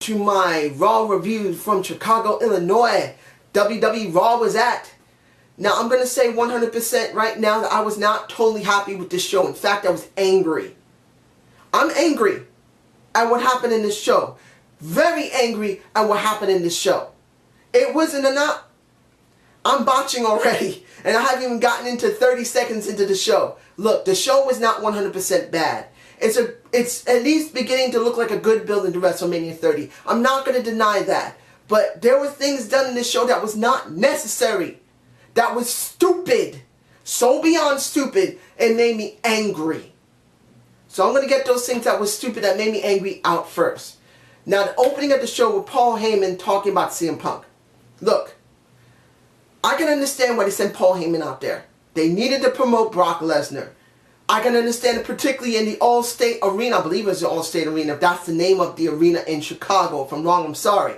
To my Raw review from Chicago, Illinois, WWE Raw was at. Now, I'm going to say 100% right now that I was not totally happy with this show. In fact, I was angry. I'm angry at what happened in this show. Very angry at what happened in this show. It wasn't enough. I'm botching already, and I haven't even gotten into 30 seconds into the show. Look, the show was not 100% bad. It's at least beginning to look like a good build into WrestleMania 30. I'm not going to deny that. But there were things done in this show that was not necessary. That was stupid. So beyond stupid, it made me angry. So I'm going to get those things that was stupid that made me angry out first. Now, the opening of the show with Paul Heyman talking about CM Punk. Look, I can understand why they sent Paul Heyman out there. They needed to promote Brock Lesnar. I can understand it particularly in the All-State Arena. I believe it was the All-State Arena. If that's the name of the arena in Chicago. If I'm wrong, I'm sorry.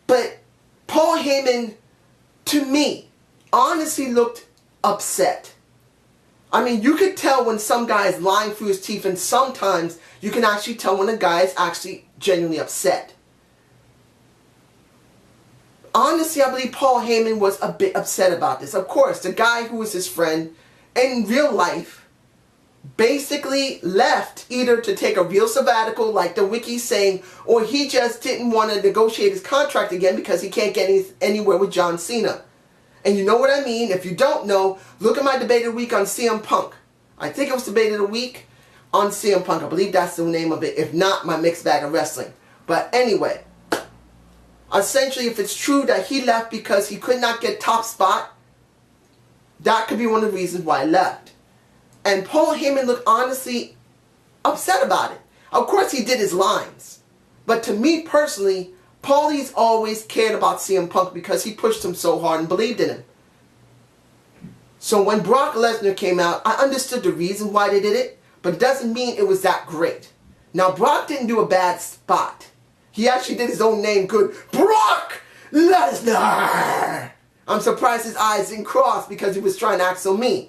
But Paul Heyman, to me, honestly looked upset. I mean, you could tell when some guy is lying through his teeth, and sometimes you can actually tell when a guy is actually genuinely upset. Honestly, I believe Paul Heyman was a bit upset about this. Of course, the guy who was his friend in real life basically left either to take a real sabbatical like the wiki's saying, or he just didn't want to negotiate his contract again because he can't get anywhere with John Cena. And you know what I mean? If you don't know, look at my debate of the week on CM Punk. I think it was debate of the week on CM Punk. I believe that's the name of it. If not, my mixed bag of wrestling. But anyway, essentially, if it's true that he left because he could not get top spot, that could be one of the reasons why he left. And Paul Heyman looked honestly upset about it. Of course, he did his lines. But to me personally, Paulie's always cared about CM Punk because he pushed him so hard and believed in him. So when Brock Lesnar came out, I understood the reason why they did it, but it doesn't mean it was that great. Now, Brock didn't do a bad spot. He actually did his own name good. Brock Lesnar! I'm surprised his eyes didn't cross because he was trying to act so mean.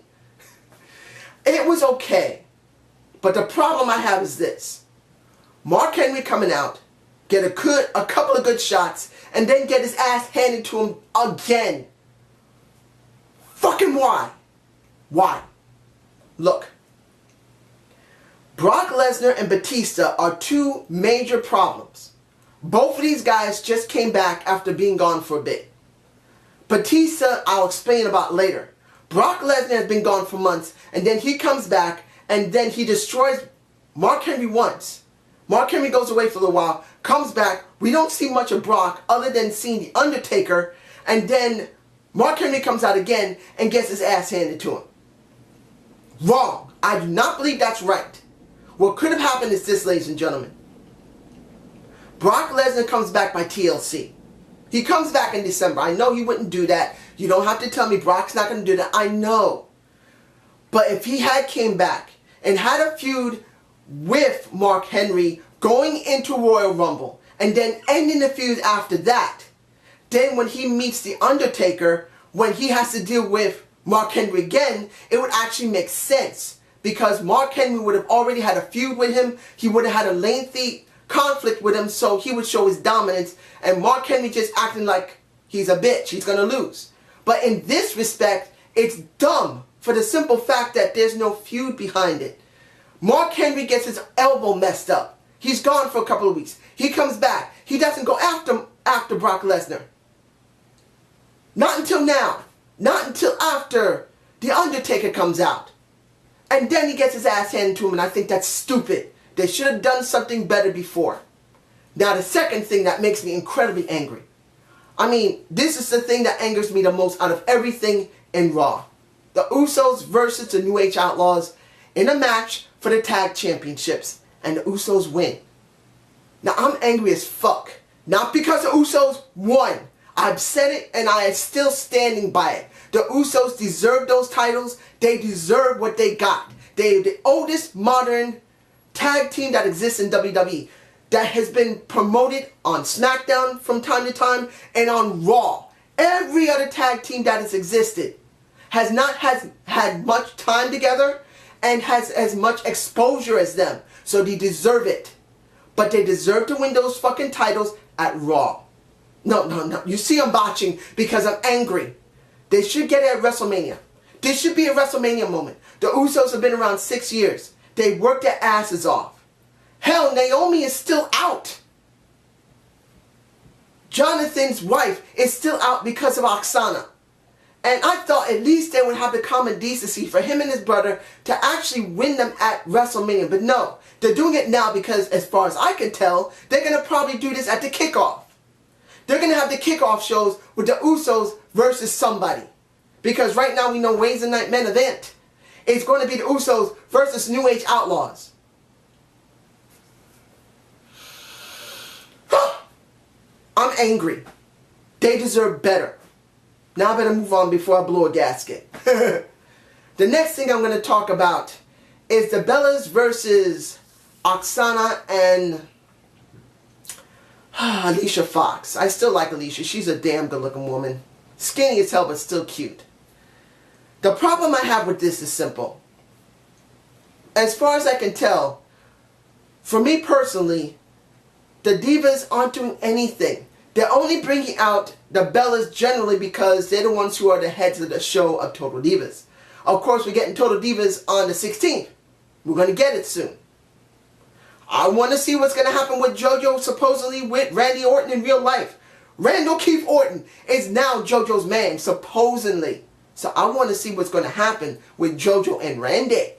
It was okay. But the problem I have is this. Mark Henry coming out, get a couple of good shots, and then get his ass handed to him again. Fucking why? Why? Look. Brock Lesnar and Batista are two major problems. Both of these guys just came back after being gone for a bit. Batista, I'll explain about later. Brock Lesnar has been gone for months, and then he comes back, and then he destroys Mark Henry once. Mark Henry goes away for a little while, comes back, we don't see much of Brock other than seeing The Undertaker, and then Mark Henry comes out again and gets his ass handed to him. Wrong. I do not believe that's right. What could have happened is this, ladies and gentlemen. Brock Lesnar comes back by TLC. He comes back in December. I know he wouldn't do that. You don't have to tell me Brock's not going to do that. I know. But if he had came back and had a feud with Mark Henry going into Royal Rumble and then ending the feud after that, then when he meets The Undertaker, when he has to deal with Mark Henry again, it would actually make sense. Because Mark Henry would have already had a feud with him. He would have had a lengthy conflict with him, so he would show his dominance, and Mark Henry just acting like he's a bitch, he's gonna lose. But in this respect, it's dumb for the simple fact that there's no feud behind it. Mark Henry gets his elbow messed up. He's gone for a couple of weeks. He comes back. He doesn't go after Brock Lesnar. Not until now. Not until after The Undertaker comes out. And then he gets his ass handed to him, and I think that's stupid. They should have done something better before. Now, the second thing that makes me incredibly angry. I mean, this is the thing that angers me the most out of everything in Raw. The Usos versus the New Age Outlaws in a match for the tag championships. And the Usos win. Now, I'm angry as fuck. Not because the Usos won. I've said it and I am still standing by it. The Usos deserve those titles. They deserve what they got. They're the oldest modern tag team that exists in WWE. That has been promoted on SmackDown from time to time and on Raw. Every other tag team that has existed has had much time together and has as much exposure as them. So they deserve it. But they deserve to win those fucking titles at Raw. No. You see I'm botching because I'm angry. They should get it at WrestleMania. This should be a WrestleMania moment. The Usos have been around 6 years. They worked their asses off. Hell, Naomi is still out. Jonathan's wife is still out because of Oksana. And I thought at least they would have the common decency for him and his brother to actually win them at WrestleMania. But no, they're doing it now because as far as I can tell, they're going to probably do this at the kickoff. They're going to have the kickoff shows with the Usos versus somebody. Because right now we know Wednesday Night Main Event. It's going to be the Usos versus New Age Outlaws. I'm angry. They deserve better. Now I better move on before I blow a gasket. The next thing I'm going to talk about is the Bellas versus Oksana and Alicia Fox. I still like Alicia. She's a damn good looking woman. Skinny as hell but still cute. The problem I have with this is simple. As far as I can tell, for me personally, the Divas aren't doing anything. They're only bringing out the Bellas generally because they're the ones who are the heads of the show of Total Divas. Of course, we're getting Total Divas on the 16th. We're going to get it soon. I want to see what's going to happen with JoJo supposedly with Randy Orton in real life. Randall Keith Orton is now JoJo's man, supposedly. So I want to see what's going to happen with JoJo and Randy.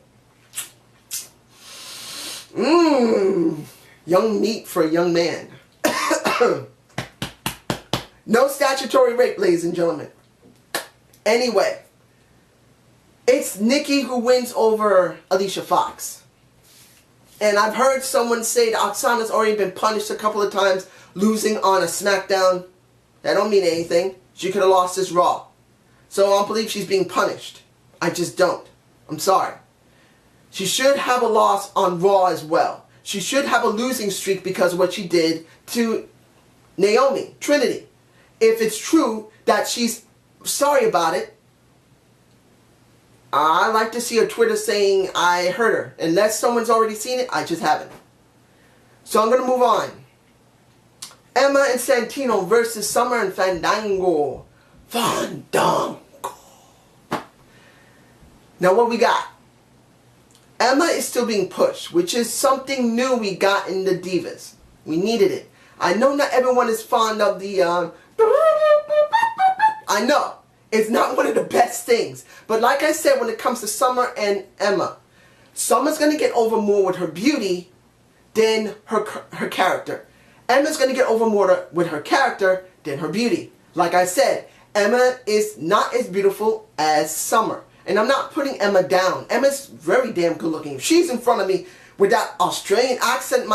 Young meat for a young man. No statutory rape, ladies and gentlemen. Anyway, it's Nikki who wins over Alicia Fox. And I've heard someone say that Oksana's already been punished a couple of times, losing on a SmackDown. That don't mean anything. She could have lost this Raw. So I don't believe she's being punished. I just don't. I'm sorry. She should have a loss on Raw as well. She should have a losing streak because of what she did to Naomi, Trinity. If it's true that she's sorry about it, I like to see her Twitter saying, I hurt her. Unless someone's already seen it, I just haven't. So I'm going to move on. Emma and Santino versus Summer and Fandango. Fandango. Now what we got? Emma is still being pushed, which is something new we got in the Divas. We needed it. I know not everyone is fond of the I know. It's not one of the best things. But like I said, when it comes to Summer and Emma, Summer's going to get over more with her beauty than her character. Emma's going to get over more with her character than her beauty. Like I said, Emma is not as beautiful as Summer. And I'm not putting Emma down. Emma's very damn good looking. If she's in front of me with that Australian accent,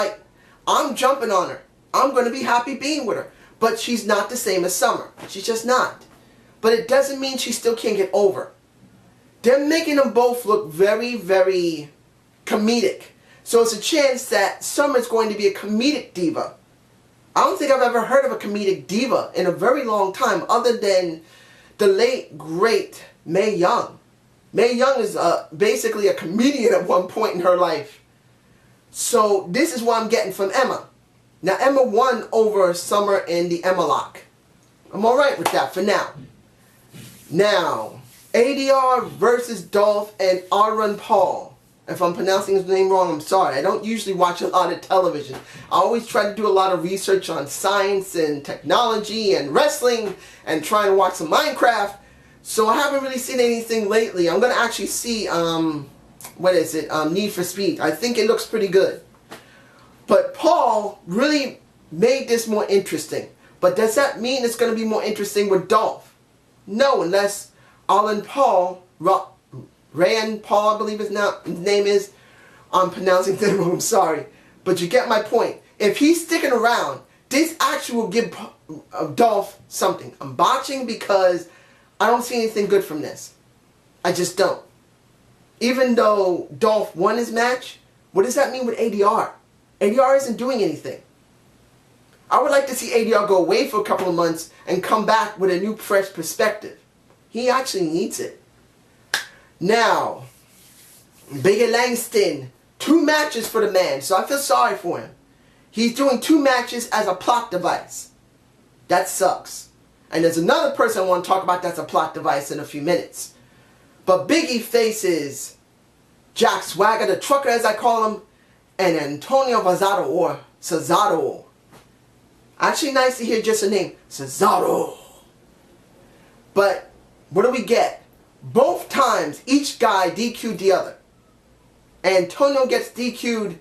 I'm jumping on her. I'm going to be happy being with her. But she's not the same as Summer. She's just not. But it doesn't mean she still can't get over. They're making them both look very, very comedic. So it's a chance that Summer's going to be a comedic diva. I don't think I've ever heard of a comedic diva in a very long time other than the late, great Mae Young. Mae Young is basically a comedian at one point in her life. So this is what I'm getting from Emma. Now Emma won over Summer in the Emma lock. I'm alright with that for now. Now, ADR versus Dolph and Aaron Paul. If I'm pronouncing his name wrong, I'm sorry. I don't usually watch a lot of television. I always try to do a lot of research on science and technology and wrestling and try to watch some Minecraft. So I haven't really seen anything lately. I'm going to actually see, what is it? Need for Speed. I think it looks pretty good. But Paul really made this more interesting. But does that mean it's going to be more interesting with Dolph? No, unless Alan Paul, Rand Paul, I believe his name is. I'm pronouncing that wrong, I'm sorry. But you get my point. If he's sticking around, this actually will give Dolph something. I'm botching because I don't see anything good from this. I just don't. Even though Dolph won his match, what does that mean with ADR? ADR isn't doing anything. I would like to see ADR go away for a couple of months and come back with a new, fresh perspective. He actually needs it. Now, Biggie Langston, 2 matches for the man, so I feel sorry for him. He's doing 2 matches as a plot device. That sucks. And there's another person I want to talk about that's a plot device in a few minutes. But Biggie faces Jack Swagger, the trucker as I call him, and Antonio Vazado or Cesaro. Actually nice to hear just a name, Cesaro. But what do we get? Both times each guy DQ'd the other. Antonio gets DQ'd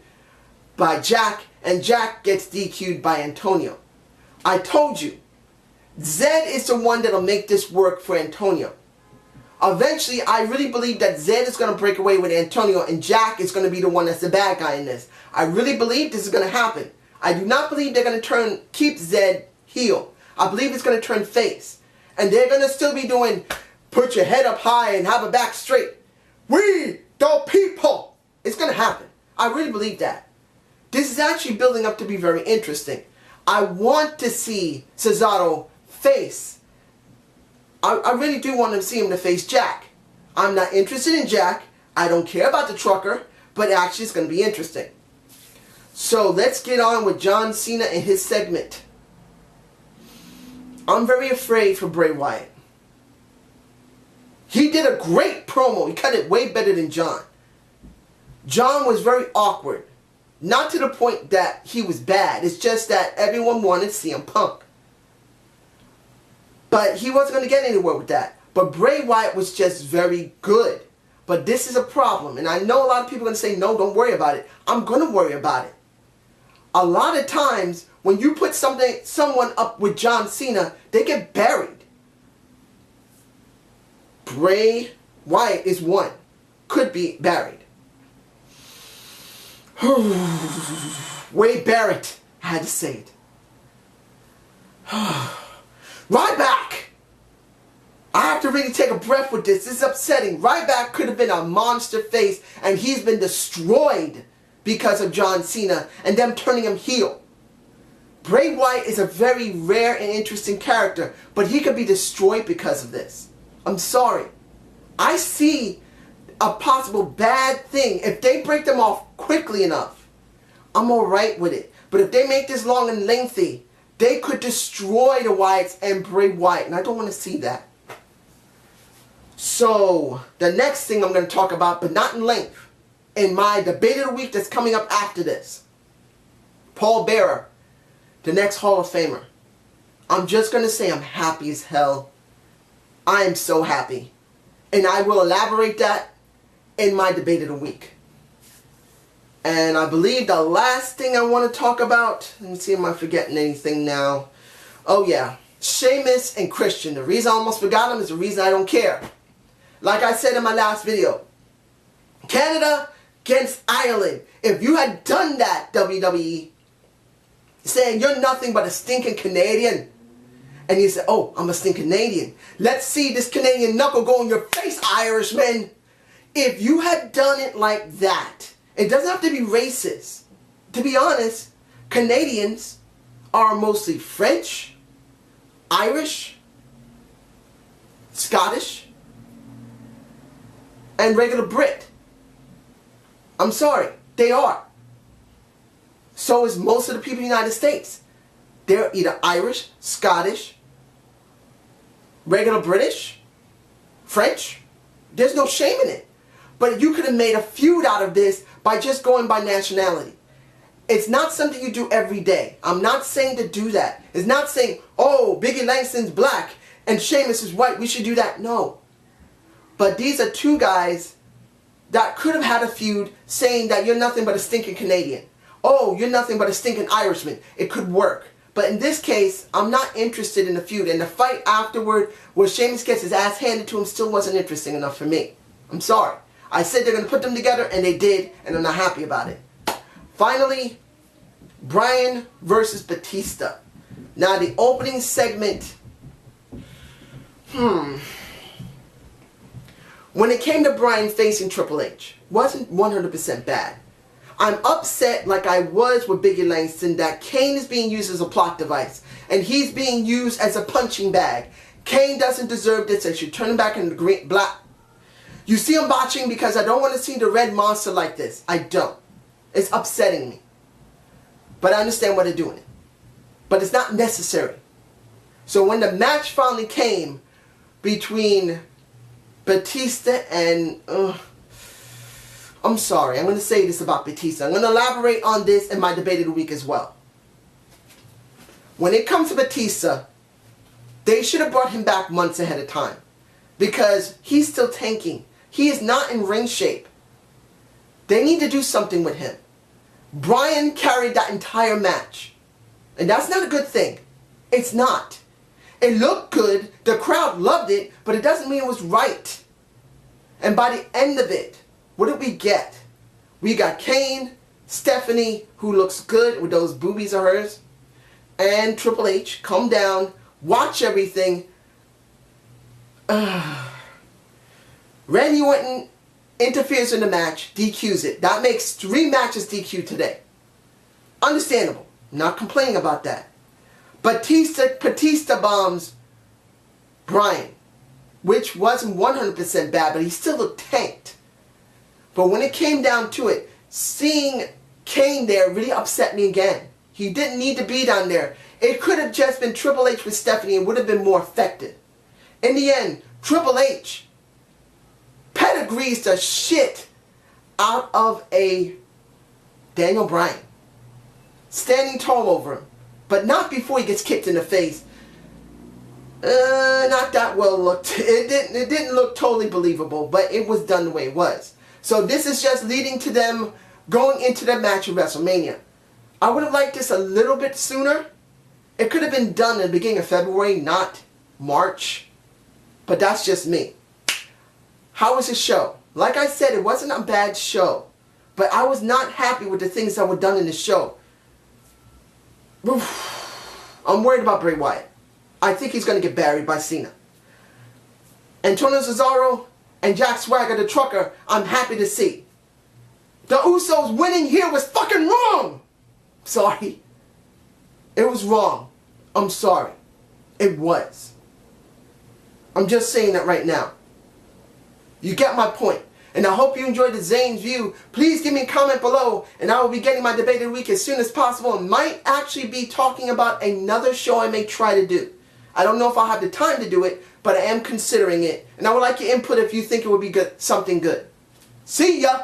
by Jack, and Jack gets DQ'd by Antonio. I told you, Zed is the one that'll make this work for Antonio. Eventually, I really believe that Zed is going to break away with Antonio, and Jack is going to be the one that's the bad guy in this. I really believe this is going to happen. I do not believe they're going to keep Zed heel. I believe it's going to turn face. And they're going to still be doing, put your head up high and have it back straight. We the people. It's going to happen. I really believe that. This is actually building up to be very interesting. I want to see Cesaro face. I really do want to see him to face Jack. I'm not interested in Jack. I don't care about the trucker. But actually it's going to be interesting. So let's get on with John Cena and his segment. I'm very afraid for Bray Wyatt. He did a great promo. He cut it way better than John. John was very awkward. Not to the point that he was bad. It's just that everyone wanted CM Punk. But he wasn't going to get anywhere with that. But Bray Wyatt was just very good. But this is a problem. And I know a lot of people are going to say, no, don't worry about it. I'm going to worry about it. A lot of times, when you put someone up with John Cena, they get buried. Bray Wyatt is one. Could be buried. Wade Barrett. I had to say it. Ryback. I have to really take a breath with this. This is upsetting. Ryback could have been a monster face, and he's been destroyed because of John Cena and them turning him heel. Bray Wyatt is a very rare and interesting character, but he could be destroyed because of this. I'm sorry. I see a possible bad thing. If they break them off quickly enough, I'm alright with it. But if they make this long and lengthy, they could destroy the Wyatts and Bray Wyatt, and I don't want to see that. So, the next thing I'm going to talk about, but not in length, in my debate of the week that's coming up after this. Paul Bearer, the next Hall of Famer. I'm just going to say I'm happy as hell. I am so happy. And I will elaborate that in my debate of the week. And I believe the last thing I want to talk about, let me see if I'm forgetting anything now. Oh yeah, Sheamus and Christian. The reason I almost forgot them is the reason I don't care. Like I said in my last video, Canada against Ireland. If you had done that, WWE, saying you're nothing but a stinking Canadian, and you say, oh, I'm a stinking Canadian. Let's see this Canadian knuckle go in your face, Irishman. If you had done it like that, it doesn't have to be racist. To be honest, Canadians are mostly French, Irish, Scottish, and regular Brit. I'm sorry, they are. So is most of the people in the United States. They're either Irish, Scottish, regular British, French. There's no shame in it. But you could have made a feud out of this by just going by nationality. It's not something you do every day. I'm not saying to do that. It's not saying, oh, Biggie Langston's black and Sheamus is white. We should do that. No. But these are two guys that could have had a feud saying that you're nothing but a stinking Canadian. Oh, you're nothing but a stinking Irishman. It could work. But in this case, I'm not interested in the feud. And the fight afterward where Sheamus gets his ass handed to him still wasn't interesting enough for me. I'm sorry. I said they're going to put them together, and they did, and I'm not happy about it. Finally, Bryan versus Batista. Now, the opening segment, when it came to Bryan facing Triple H, wasn't 100% bad. I'm upset like I was with Biggie Langston that Kane is being used as a plot device, and he's being used as a punching bag. Kane doesn't deserve this. They should turn him back into the black. You see I'm botching because I don't want to see the red monster like this. I don't. It's upsetting me. But I understand why they're doing it. But it's not necessary. So when the match finally came between Batista and... I'm sorry, I'm going to say this about Batista. I'm going to elaborate on this in my debate of the week as well. When it comes to Batista, they should have brought him back months ahead of time. Because he's still tanking. He is not in ring shape. They need to do something with him. Bryan carried that entire match. And that's not a good thing. It's not. It looked good, the crowd loved it, but it doesn't mean it was right. And by the end of it, what did we get? We got Kane, Stephanie, who looks good with those boobies of hers, and Triple H. Calm down, watch everything. Randy Orton interferes in the match, DQs it. That makes 3 matches DQ today. Understandable. Not complaining about that. Batista bombs Bryan, which wasn't 100% bad, but he still looked tanked. But when it came down to it, seeing Kane there really upset me again. He didn't need to be down there. It could have just been Triple H with Stephanie and would have been more effective. In the end, Triple H pedigrees the shit out of a Daniel Bryan. Standing tall over him. But not before he gets kicked in the face. Not that well looked. It didn't look totally believable, but it was done the way it was. So this is just leading to them going into the match at WrestleMania. I would have liked this a little bit sooner. It could have been done in the beginning of February, not March. But that's just me. How was the show? Like I said, it wasn't a bad show. But I was not happy with the things that were done in the show. I'm worried about Bray Wyatt. I think he's going to get buried by Cena. Antonio Cesaro and Jack Swagger the Trucker, I'm happy to see. The Usos winning here was fucking wrong. Sorry. It was wrong. I'm sorry. It was. I'm just saying that right now. You get my point. And I hope you enjoyed the Zane's view. Please give me a comment below, and I will be getting my debate of the week as soon as possible, and might actually be talking about another show I may try to do. I don't know if I'll have the time to do it, but I am considering it, and I would like your input if you think it would be good, something good. See ya!